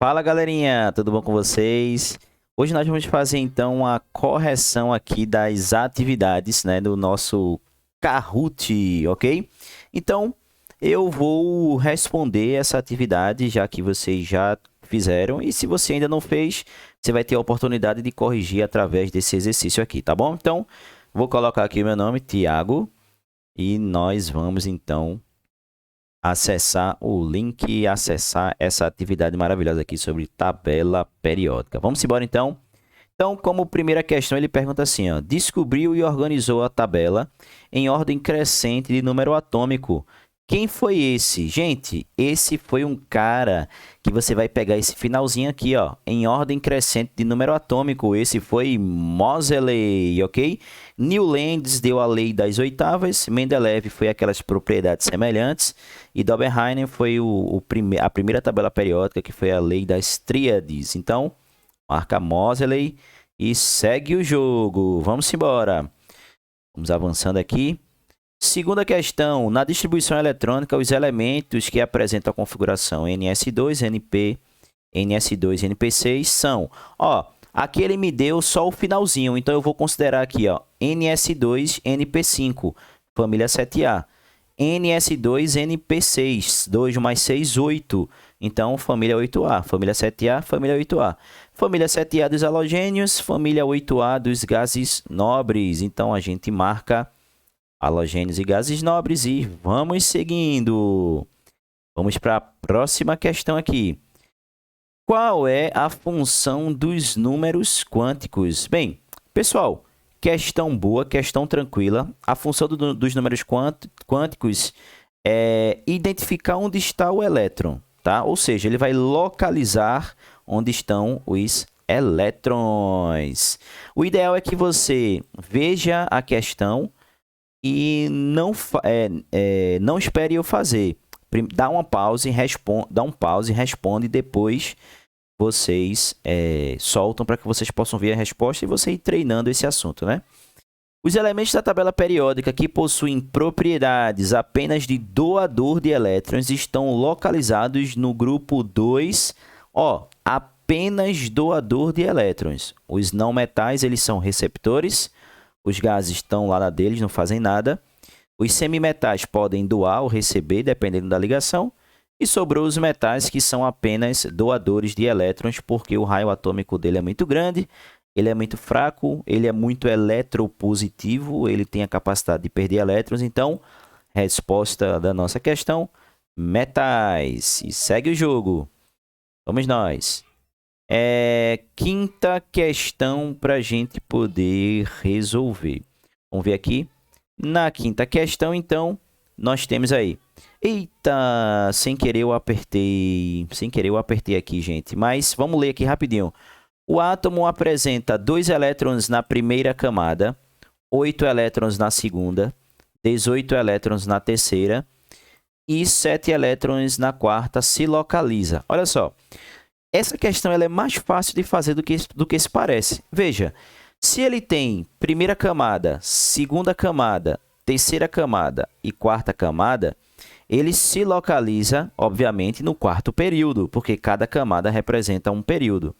Fala galerinha, tudo bom com vocês? Hoje nós vamos fazer então a correção aqui das atividades, né, do nosso Kahoot, ok? Então eu vou responder essa atividade já que vocês já fizeram e se você ainda não fez, você vai ter a oportunidade de corrigir através desse exercício aqui, tá bom? Então vou colocar aqui o meu nome, Tiago, e nós vamos então acessar o link e acessar essa atividade maravilhosa aqui sobre tabela periódica. Vamos embora então? Então, como primeira questão, ele pergunta assim, ó, descobriu e organizou a tabela em ordem crescente de número atômico. Quem foi esse? Gente, esse foi um cara que você vai pegar esse finalzinho aqui, ó, em ordem crescente de número atômico. Esse foi Moseley, ok? Newlands deu a lei das oitavas, Mendeleev foi aquelas propriedades semelhantes e Dobenheim foi a primeira tabela periódica, que foi a lei das tríades. Então, marca Moseley e segue o jogo. Vamos embora. Vamos avançando aqui. Segunda questão, na distribuição eletrônica, os elementos que apresentam a configuração NS2, NP, NS2 e NP6 são, ó, aqui ele me deu só o finalzinho, então eu vou considerar aqui, ó, NS2, NP5, família 7A, NS2, NP6, 2 mais 6, 8, então família 8A, família 7A, família 8A. Família 7A dos halogênios, família 8A dos gases nobres, então a gente marca halogênios e gases nobres e vamos seguindo. Vamos para a próxima questão aqui. Qual é a função dos números quânticos? Bem, pessoal, questão boa, questão tranquila. A função dos números quânticos é identificar onde está o elétron, tá? Ou seja, ele vai localizar onde estão os elétrons. O ideal é que você veja a questão e não espere eu fazer. Dá uma pausa e responde, depois vocês soltam para que vocês possam ver a resposta e você ir treinando esse assunto, né? Os elementos da tabela periódica que possuem propriedades apenas de doador de elétrons estão localizados no grupo 2, ó, apenas doador de elétrons. Os não metais, eles são receptores. Os gases estão lá na deles, não fazem nada. Os semimetais podem doar ou receber, dependendo da ligação. E sobrou os metais, que são apenas doadores de elétrons, porque o raio atômico dele é muito grande, ele é muito fraco, ele é muito eletropositivo, ele tem a capacidade de perder elétrons. Então, resposta da nossa questão, metais. E segue o jogo. Vamos nós. Quinta questão para a gente poder resolver. Vamos ver aqui. Na quinta questão, então, nós temos aí. Eita, sem querer eu apertei. Sem querer eu apertei aqui, gente. Mas vamos ler aqui rapidinho. O átomo apresenta 2 elétrons na primeira camada, 8 elétrons na segunda, 18 elétrons na terceira e 7 elétrons na quarta. Se localiza. Olha só. Essa questão ela é mais fácil de fazer do que se parece. Veja, se ele tem primeira camada, segunda camada, terceira camada e quarta camada, ele se localiza, obviamente, no quarto período, porque cada camada representa um período.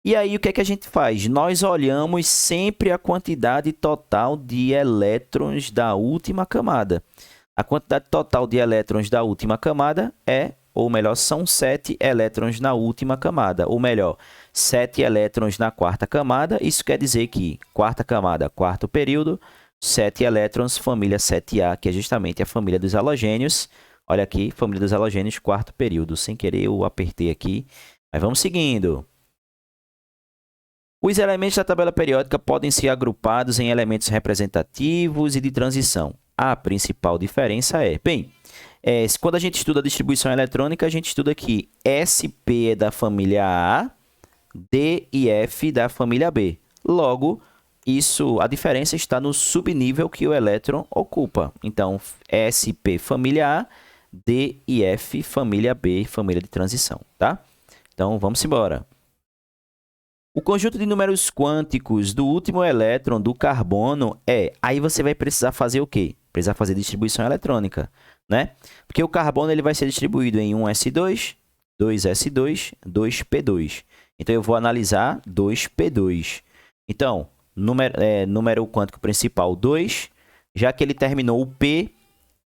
E aí, o que é que a gente faz? Nós olhamos sempre a quantidade total de elétrons da última camada. A quantidade total de elétrons da última camada ou melhor, são 7 elétrons na última camada, ou melhor, 7 elétrons na quarta camada. Isso quer dizer que quarta camada, quarto período, 7 elétrons, família 7A, que é justamente a família dos halogênios. Olha aqui, família dos halogênios, quarto período. Sem querer, eu apertei aqui, mas vamos seguindo. Os elementos da tabela periódica podem ser agrupados em elementos representativos e de transição. A principal diferença quando a gente estuda a distribuição eletrônica, a gente estuda que SP é da família A, D e F da família B. Logo, a diferença está no subnível que o elétron ocupa. Então, SP família A, D e F família B, família de transição, tá? Então, vamos embora. O conjunto de números quânticos do último elétron do carbono Aí você vai precisar fazer o quê? Precisar fazer distribuição eletrônica, né? Porque o carbono ele vai ser distribuído em 1s2, 2s2, 2p2. Então, eu vou analisar 2p2. Então, número quântico principal 2, já que ele terminou o P,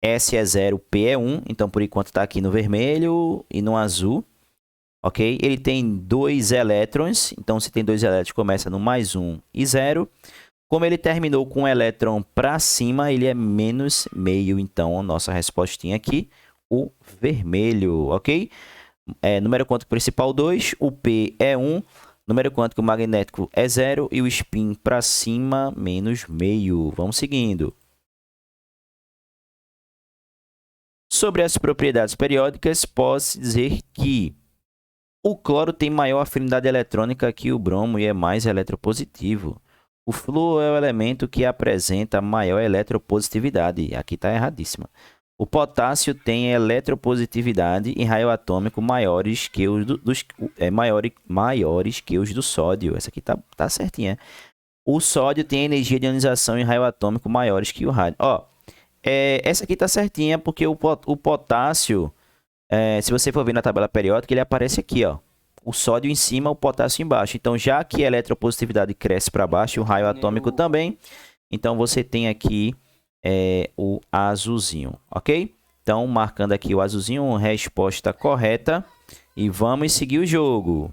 S é 0, P é 1, então por enquanto está aqui no vermelho e no azul, ok? Ele tem 2 elétrons, então se tem 2 elétrons começa no mais 1 e 0. Como ele terminou com um elétron para cima, ele é menos meio, então a nossa respostinha aqui, o vermelho, ok? Número quântico principal 2, o P é 1, número quântico magnético é 0 e o spin para cima, menos meio. Vamos seguindo. Sobre as propriedades periódicas, posso dizer que o cloro tem maior afinidade eletrônica que o bromo e é mais eletropositivo. O flúor é o elemento que apresenta maior eletropositividade. Aqui está erradíssima. O potássio tem eletropositividade e raio atômico maiores que os maiores que os do sódio. Essa aqui tá certinha. O sódio tem energia de ionização e raio atômico maiores que o rádio. Essa aqui tá certinha porque o potássio, se você for ver na tabela periódica, ele aparece aqui, ó. O sódio em cima, o potássio embaixo. Então, já que a eletropositividade cresce para baixo, o raio atômico também. Então, você tem aqui o azulzinho, ok? Então, marcando aqui o azulzinho, resposta correta. E vamos seguir o jogo.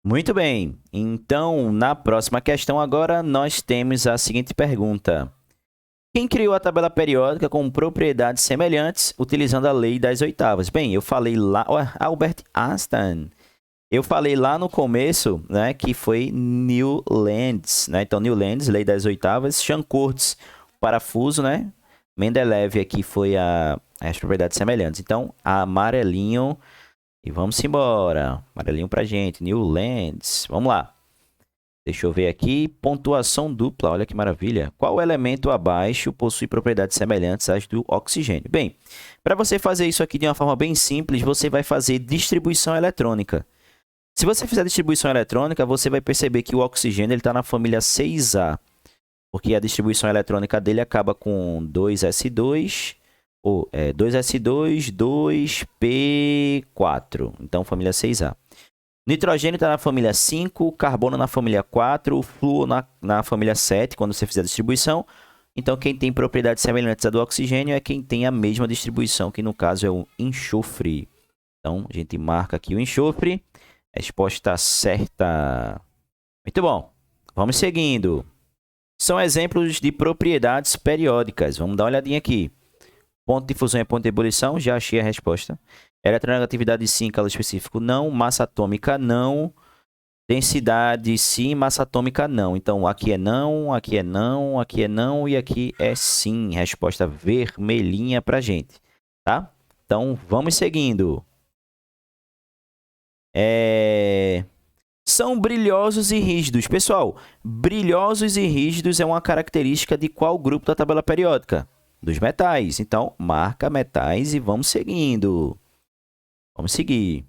Muito bem. Então, na próxima questão agora, nós temos a seguinte pergunta. Quem criou a tabela periódica com propriedades semelhantes, utilizando a lei das oitavas? Bem, eu falei lá... Albert Einstein. Eu falei lá no começo, né, que foi Newlands, né? Então, Newlands, lei das oitavas. Chern-Kurtz, parafuso, né? Mendeleev aqui foi as propriedades semelhantes. Então, amarelinho. E vamos embora. Amarelinho pra gente. Newlands. Vamos lá. Deixa eu ver aqui. Pontuação dupla. Olha que maravilha. Qual elemento abaixo possui propriedades semelhantes às do oxigênio? Bem, para você fazer isso aqui de uma forma bem simples, você vai fazer distribuição eletrônica. Se você fizer distribuição eletrônica, você vai perceber que o oxigênio está na família 6A. Porque a distribuição eletrônica dele acaba com 2s2, 2s2, 2p4. Então, família 6A. Nitrogênio está na família 5, carbono na família 4, flúor na família 7, quando você fizer a distribuição. Então, quem tem propriedades semelhantes à do oxigênio é quem tem a mesma distribuição, que no caso é o enxofre. Então, a gente marca aqui o enxofre. Resposta certa. Muito bom. Vamos seguindo. São exemplos de propriedades periódicas. Vamos dar uma olhadinha aqui. Ponto de fusão e ponto de ebulição, já achei a resposta. Eletronegatividade sim, calor específico não. Massa atômica não. Densidade sim, massa atômica não. Então, aqui é não, aqui é não, aqui é não e aqui é sim. Resposta vermelhinha pra gente, tá? Então, vamos seguindo. São brilhosos e rígidos. Pessoal, brilhosos e rígidos é uma característica de qual grupo da tabela periódica? Dos metais. Então, marca metais e vamos seguindo. Vamos seguir.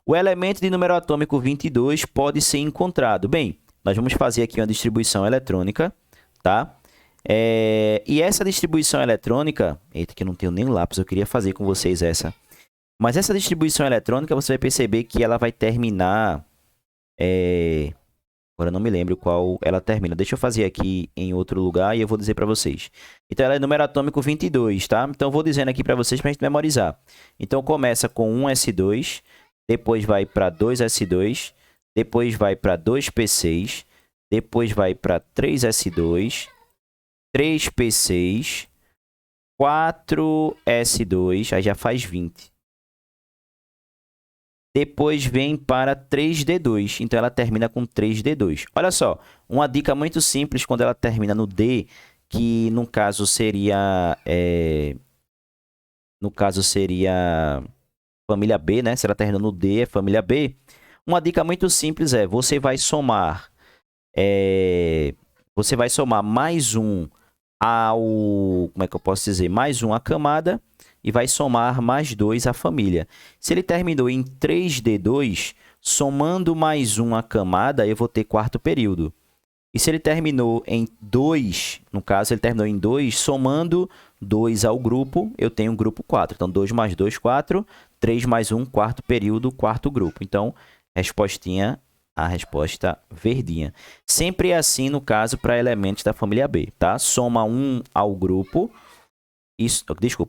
O elemento de número atômico 22 pode ser encontrado. Bem, nós vamos fazer aqui uma distribuição eletrônica, tá? E essa distribuição eletrônica... Eita, que eu não tenho nem lápis, eu queria fazer com vocês essa. Mas essa distribuição eletrônica, você vai perceber que ela vai terminar... Agora eu não me lembro qual ela termina. Deixa eu fazer aqui em outro lugar e eu vou dizer para vocês. Então, ela é número atômico 22, tá? Então, eu vou dizendo aqui para vocês para a gente memorizar. Então, começa com 1s2, depois vai para 2s2, depois vai para 2p6, depois vai para 3s2, 3p6, 4s2, aí já faz 20. Depois vem para 3D2, então ela termina com 3D2. Olha só, uma dica muito simples quando ela termina no D, que no caso seria família B, né? Se ela termina no D, é família B. Uma dica muito simples é, você vai somar mais um ao, como é que eu posso dizer? Mais um à camada. E vai somar mais 2 à família. Se ele terminou em 3D2, somando mais 1 à camada, eu vou ter quarto período. E se ele terminou em 2, no caso, ele terminou em 2, somando 2 ao grupo, eu tenho grupo 4. Então, 2 mais 2, 4. 3 mais 1, quarto período, quarto grupo. Então, respostinha, a resposta verdinha. Sempre é assim no caso para elementos da família B, tá? Soma 1 ao grupo,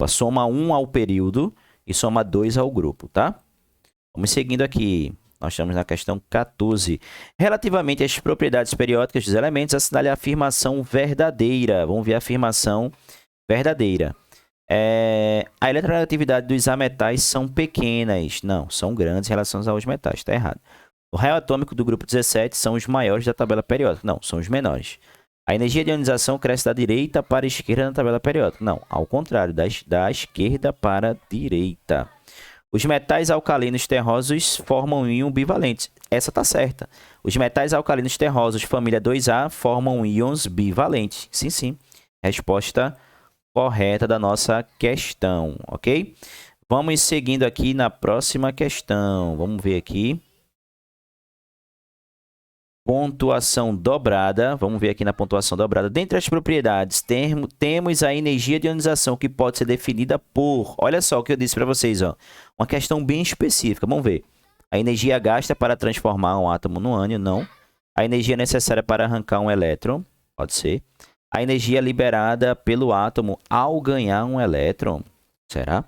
soma 1 ao período e soma 2 ao grupo, tá? Vamos seguindo aqui. Nós estamos na questão 14. Relativamente às propriedades periódicas dos elementos, assinale a afirmação verdadeira. Vamos ver a afirmação verdadeira. A eletronegatividade dos ametais são pequenas. Não, são grandes em relação aos metais. Está errado. O raio atômico do grupo 17 são os maiores da tabela periódica. Não, são os menores. A energia de ionização cresce da direita para a esquerda na tabela periódica. Não, ao contrário, da esquerda para a direita. Os metais alcalinos terrosos formam íon bivalente. Essa está certa. Os metais alcalinos terrosos, família 2A, formam íons bivalentes. Sim, sim. Resposta correta da nossa questão, ok? Vamos seguindo aqui na próxima questão. Vamos ver aqui. Pontuação dobrada. Vamos ver aqui na pontuação dobrada. Dentre as propriedades, temos a energia de ionização, que pode ser definida por... Olha só o que eu disse para vocês, ó. Uma questão bem específica. Vamos ver. A energia gasta para transformar um átomo no ânion, não. A energia necessária para arrancar um elétron, pode ser. A energia liberada pelo átomo ao ganhar um elétron, será?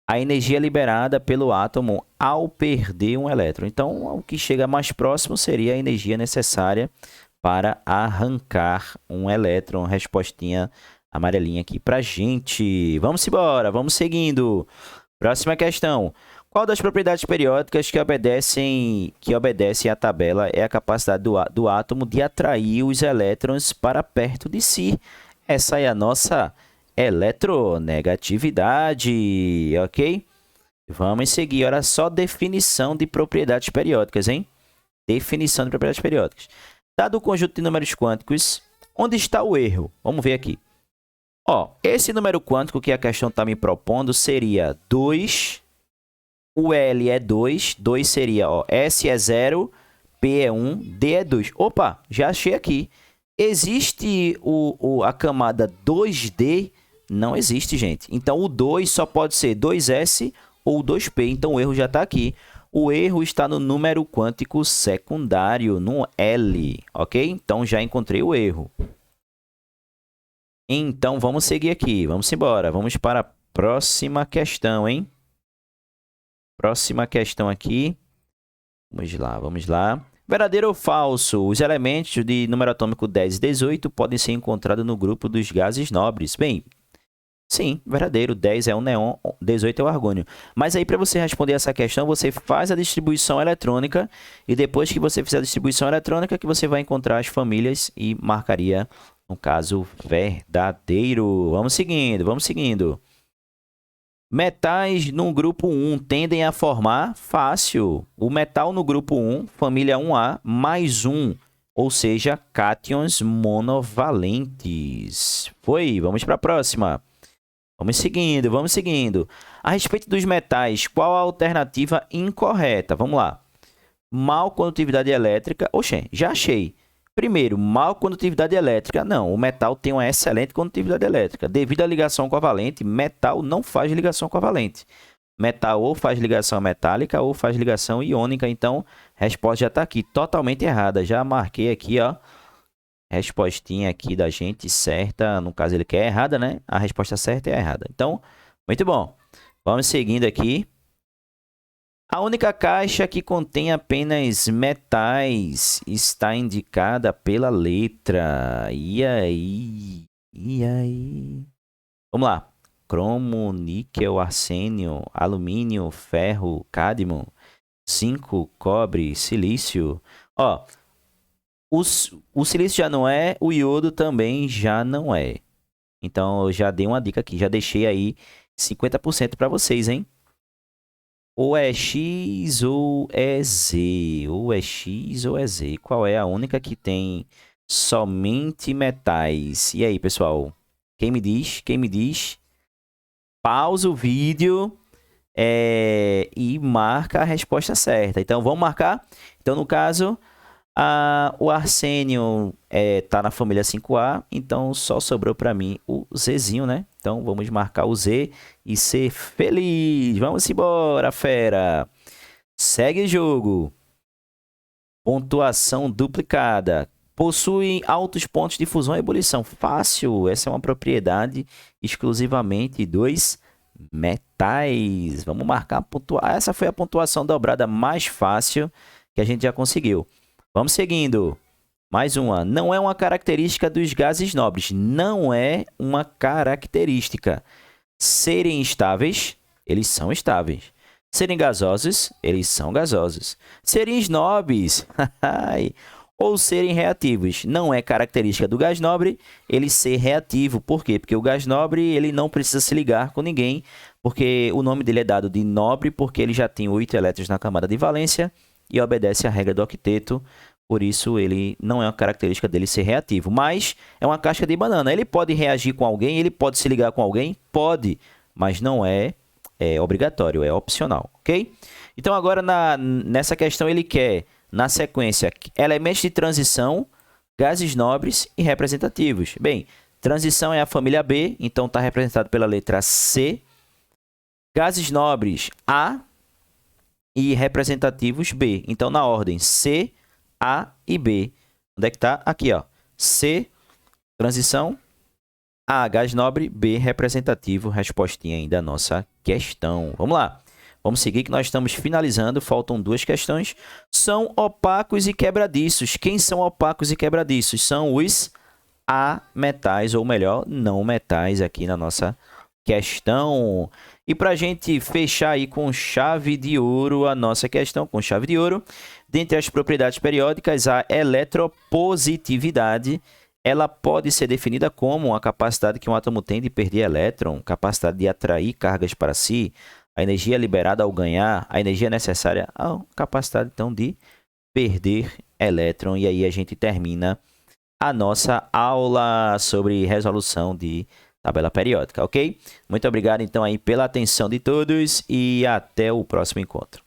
A energia liberada pelo átomo ao perder um elétron. Então, o que chega mais próximo seria a energia necessária para arrancar um elétron. Respostinha amarelinha aqui pra gente. Vamos embora, vamos seguindo. Próxima questão. Qual das propriedades periódicas que obedecem à tabela é a capacidade do átomo de atrair os elétrons para perto de si? Essa é a nossa eletronegatividade, ok? Vamos seguir. Olha só, definição de propriedades periódicas, hein? Definição de propriedades periódicas. Dado o conjunto de números quânticos, onde está o erro? Vamos ver aqui. Ó, esse número quântico que a questão está me propondo seria 2, o L é 2, 2 seria, ó, S é 0, P é 1, D é 2. Opa, já achei aqui. Existe a camada 2D? Não existe, gente. Então, o 2 só pode ser 2S ou 2P. Então, o erro já está aqui. O erro está no número quântico secundário, no L, ok? Então, já encontrei o erro. Então, vamos seguir aqui. Vamos embora. Vamos para a próxima questão, hein? Próxima questão aqui. Vamos lá, vamos lá. Verdadeiro ou falso? Os elementos de número atômico 10 e 18 podem ser encontrados no grupo dos gases nobres. Bem, sim, verdadeiro. 10 é o neon, 18 é o argônio. Mas aí, para você responder essa questão, você faz a distribuição eletrônica e depois que você fizer a distribuição eletrônica, que você vai encontrar as famílias e marcaria, no caso, verdadeiro. Vamos seguindo, vamos seguindo. Metais no grupo 1 tendem a formar fácil. O metal no grupo 1, família 1A, mais 1, ou seja, cátions monovalentes. Foi, vamos para a próxima. Vamos seguindo, vamos seguindo. A respeito dos metais, qual a alternativa incorreta? Vamos lá. Mal condutividade elétrica. Oxê, já achei. Primeiro, mal condutividade elétrica. Não, o metal tem uma excelente condutividade elétrica. Devido à ligação covalente, metal não faz ligação covalente. Metal ou faz ligação metálica ou faz ligação iônica. Então, a resposta já está aqui, totalmente errada. Já marquei aqui, ó. Respostinha aqui da gente certa. No caso, ele quer errada, né? A resposta certa é a errada. Então, muito bom. Vamos seguindo aqui. A única caixa que contém apenas metais está indicada pela letra. E aí? E aí? Vamos lá. Cromo, níquel, arsênio, alumínio, ferro, cádmio, zinco, cobre, silício. Ó, o silício já não é, o iodo também já não é. Então, eu já dei uma dica aqui. Já deixei aí 50% para vocês, hein? Ou é X ou é Z. Ou é X ou é Z. Qual é a única que tem somente metais? E aí, pessoal? Quem me diz? Quem me diz? Pausa o vídeo e marca a resposta certa. Então, vamos marcar? Então, no caso, o arsênio tá na família 5A. Então, só sobrou para mim o Zzinho, né? Então, vamos marcar o Z e ser feliz. Vamos embora, fera. Segue o jogo. Pontuação duplicada. Possui altos pontos de fusão e ebulição. Fácil. Essa é uma propriedade exclusivamente dos metais. Vamos marcar a pontuação. Essa foi a pontuação dobrada mais fácil que a gente já conseguiu. Vamos seguindo. Mais uma. Não é uma característica dos gases nobres. Não é uma característica. Serem estáveis, eles são estáveis. Serem gasosos, eles são gasosos. Serem snobs, ou serem reativos. Não é característica do gás nobre ele ser reativo. Por quê? Porque o gás nobre ele não precisa se ligar com ninguém, porque o nome dele é dado de nobre porque ele já tem 8 elétrons na camada de valência e obedece à regra do octeto. Por isso, ele não é uma característica dele ser reativo. Mas é uma casca de banana. Ele pode reagir com alguém, ele pode se ligar com alguém? Pode, mas não é obrigatório, é opcional, ok? Então, agora, nessa questão, ele quer, na sequência, elementos de transição, gases nobres e representativos. Bem, transição é a família B, então está representado pela letra C. Gases nobres, A. E representativos, B. Então, na ordem C, A e B. Onde é que está? Aqui, ó. C, transição. A, gás nobre. B, representativo. Respostinha aí da nossa questão. Vamos lá. Vamos seguir que nós estamos finalizando. Faltam 2 questões. São opacos e quebradiços. Quem são opacos e quebradiços? São os ametais, ou melhor, não metais aqui na nossa questão. E para a gente fechar aí com chave de ouro a nossa questão, com chave de ouro, dentre as propriedades periódicas, a eletropositividade, ela pode ser definida como a capacidade que um átomo tem de perder elétron, capacidade de atrair cargas para si, a energia liberada ao ganhar, a energia necessária, a capacidade então de perder elétron. E aí a gente termina a nossa aula sobre resolução de tabela periódica, ok? Muito obrigado, então, aí pela atenção de todos e até o próximo encontro.